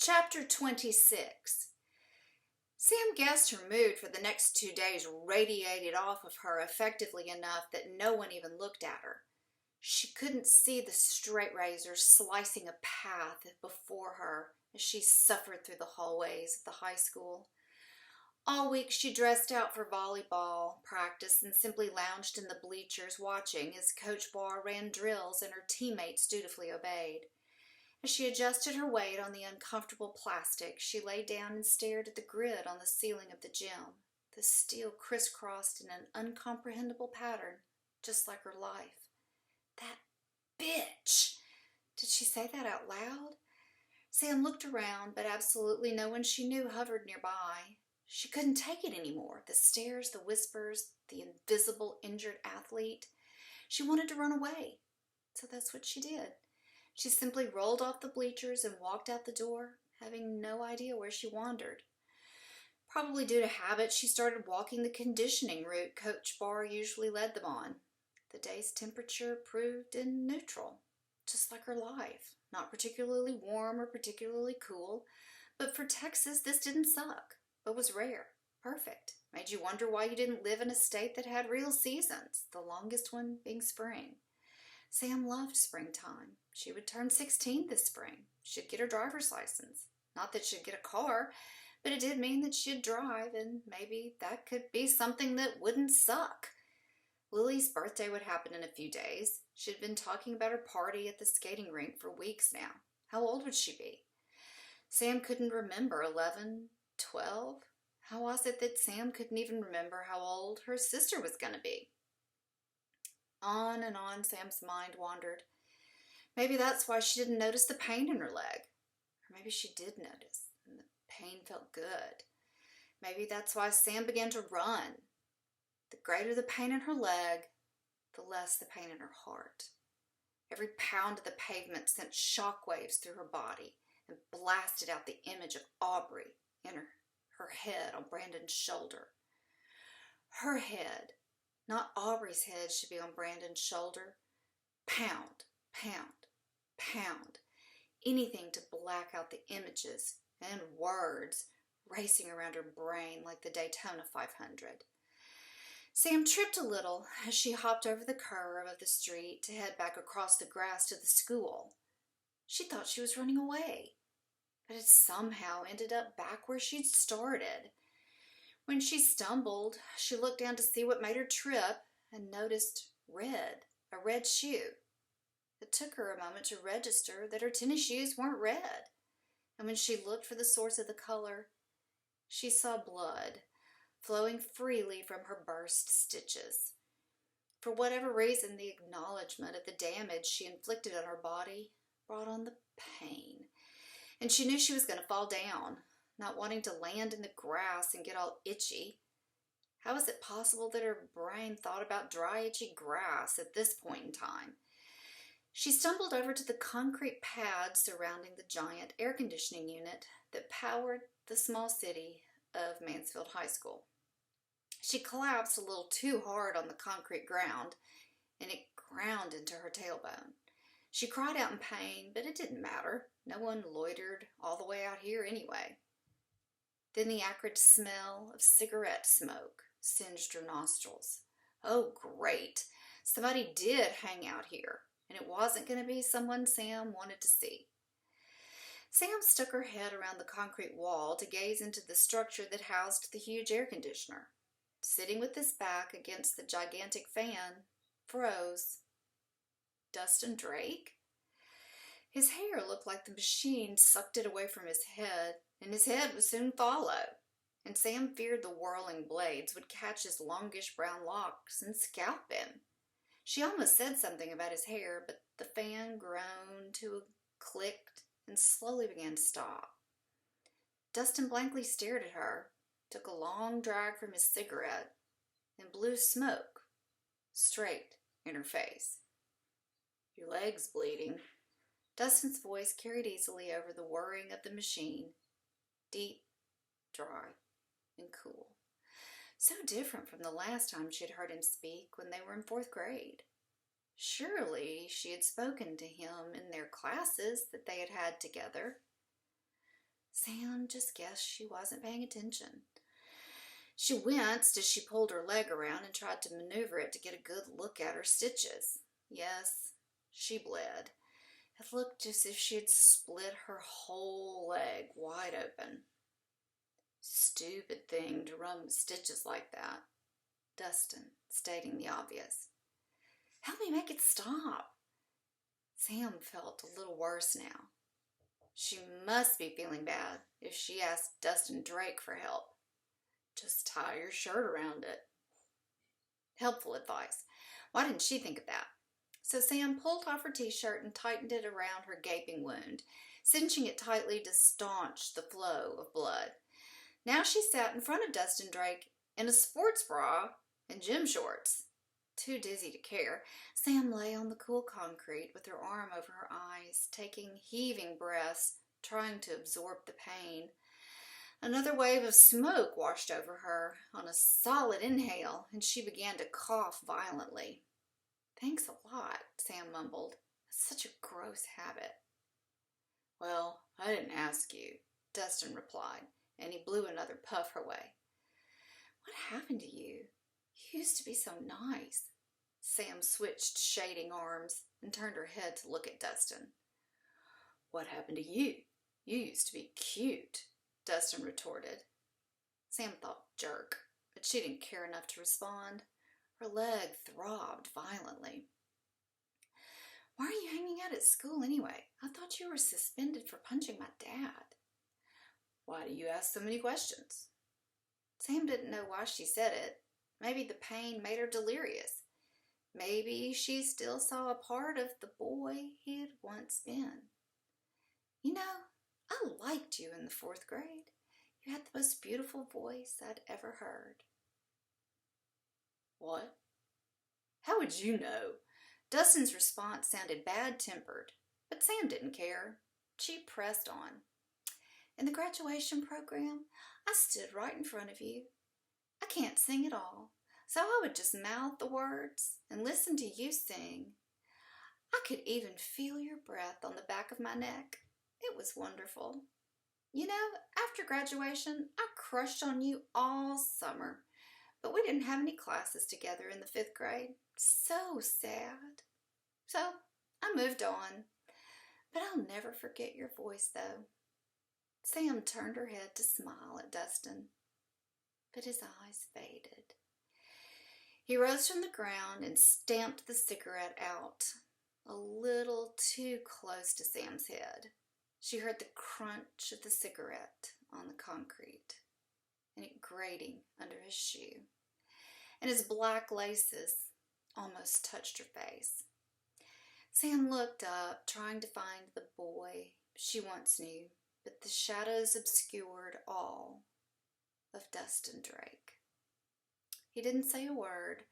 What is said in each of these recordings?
Chapter 26. Sam guessed her mood for the next 2 days radiated off of her effectively enough that no one even looked at her. She couldn't see the straight razor slicing a path before her as she suffered through the hallways of the high school. All week she dressed out for volleyball practice and simply lounged in the bleachers watching as Coach Barr ran drills and her teammates dutifully obeyed. As she adjusted her weight on the uncomfortable plastic, she lay down and stared at the grid on the ceiling of the gym. The steel crisscrossed in an uncomprehendable pattern, just like her life. That bitch! Did she say that out loud? Sam looked around, but absolutely no one she knew hovered nearby. She couldn't take it anymore. The stares, the whispers, the invisible injured athlete. She wanted to run away, so that's what she did. She simply rolled off the bleachers and walked out the door, having no idea where she wandered. Probably due to habit, she started walking the conditioning route Coach Barr usually led them on. The day's temperature proved in neutral, just like her life. Not particularly warm or particularly cool, but for Texas, this didn't suck, but was rare, perfect. Made you wonder why you didn't live in a state that had real seasons, the longest one being spring. Sam loved springtime. She would turn 16 this spring. She'd get her driver's license. Not that she'd get a car, but it did mean that she'd drive, and maybe that could be something that wouldn't suck. Lily's birthday would happen in a few days. She'd been talking about her party at the skating rink for weeks now. How old would she be? Sam couldn't remember. 11, 12? How was it that Sam couldn't even remember how old her sister was going to be? On and on Sam's mind wandered. Maybe that's why she didn't notice the pain in her leg. Or maybe she did notice, and the pain felt good. Maybe that's why Sam began to run. The greater the pain in her leg, the less the pain in her heart. Every pound of the pavement sent shockwaves through her body and blasted out the image of Aubrey in her head on Brandon's shoulder. Her head, not Aubrey's head, should be on Brandon's shoulder. Pound, pound, pound. Anything to black out the images and words racing around her brain like the Daytona 500. Sam tripped a little as she hopped over the curve of the street to head back across the grass to the school. She thought she was running away, but it somehow ended up back where she'd started. When she stumbled, she looked down to see what made her trip and noticed a red shoe. It took her a moment to register that her tennis shoes weren't red, and when she looked for the source of the color, she saw blood flowing freely from her burst stitches. For whatever reason, the acknowledgement of the damage she inflicted on her body brought on the pain, and she knew she was going to fall down, not wanting to land in the grass and get all itchy. How was it possible that her brain thought about dry, itchy grass at this point in time? She stumbled over to the concrete pad surrounding the giant air conditioning unit that powered the small city of Mansfield High School. She collapsed a little too hard on the concrete ground, and it ground into her tailbone. She cried out in pain, but it didn't matter. No one loitered all the way out here anyway. Then the acrid smell of cigarette smoke singed her nostrils. Oh, great. Somebody did hang out here, and it wasn't going to be someone Sam wanted to see. Sam stuck her head around the concrete wall to gaze into the structure that housed the huge air conditioner. Sitting with his back against the gigantic fan, froze Dustin Drake? His hair looked like the machine sucked it away from his head, and his head would soon follow. And Sam feared the whirling blades would catch his longish brown locks and scalp him. She almost said something about his hair, but the fan groaned to a clicked and slowly began to stop. Dustin blankly stared at her, took a long drag from his cigarette, and blew smoke straight in her face. Your leg's bleeding. Dustin's voice carried easily over the whirring of the machine, deep, dry, and cool. So different from the last time she had heard him speak when they were in 4th grade. Surely she had spoken to him in their classes that they had had together. Sam just guessed she wasn't paying attention. She winced as she pulled her leg around and tried to maneuver it to get a good look at her stitches. Yes, she bled. It looked as if she had split her whole leg wide open. Stupid thing to run with stitches like that. Dustin, stating the obvious. Help me make it stop. Sam felt a little worse now. She must be feeling bad if she asked Dustin Drake for help. Just tie your shirt around it. Helpful advice. Why didn't she think of that? So Sam pulled off her t-shirt and tightened it around her gaping wound, cinching it tightly to staunch the flow of blood. Now she sat in front of Dustin Drake in a sports bra and gym shorts. Too dizzy to care, Sam lay on the cool concrete with her arm over her eyes, taking heaving breaths, trying to absorb the pain. Another wave of smoke washed over her on a solid inhale, and she began to cough violently. Thanks a lot, Sam mumbled. It's such a gross habit. Well, I didn't ask you, Dustin replied, and he blew another puff her way. What happened to you? You used to be so nice. Sam switched shading arms and turned her head to look at Dustin. What happened to you? You used to be cute, Dustin retorted. Sam thought jerk, but she didn't care enough to respond. Her leg throbbed violently. Why are you hanging out at school anyway? I thought you were suspended for punching my dad. Why do you ask so many questions? Sam didn't know why she said it. Maybe the pain made her delirious. Maybe she still saw a part of the boy he had once been. You know, I liked you in the 4th grade. You had the most beautiful voice I'd ever heard. What? How would you know? Dustin's response sounded bad-tempered, but Sam didn't care. She pressed on. In the graduation program, I stood right in front of you. I can't sing at all, so I would just mouth the words and listen to you sing. I could even feel your breath on the back of my neck. It was wonderful. You know, after graduation, I crushed on you all summer, but we didn't have any classes together in the 5th grade. So sad. So I moved on, but I'll never forget your voice, though. Sam turned her head to smile at Dustin, but his eyes faded. He rose from the ground and stamped the cigarette out, a little too close to Sam's head. She heard the crunch of the cigarette on the concrete and it grating under his shoe, and his black laces almost touched her face. Sam looked up, trying to find the boy she once knew, but the shadows obscured all of Dustin Drake. He didn't say a word,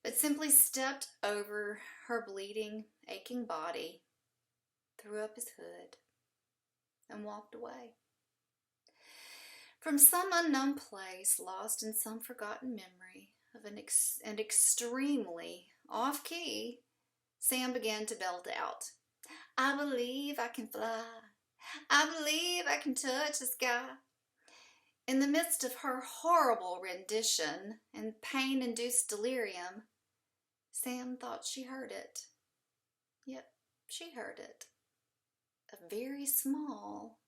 but simply stepped over her bleeding, aching body, threw up his hood, and walked away. From some unknown place, lost in some forgotten memory of an extremely off-key, Sam began to belt out, I believe I can fly. I believe I can touch the sky. In the midst of her horrible rendition and pain-induced delirium, Sam thought she heard it. Yep, she heard it. A very small,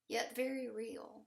yet very real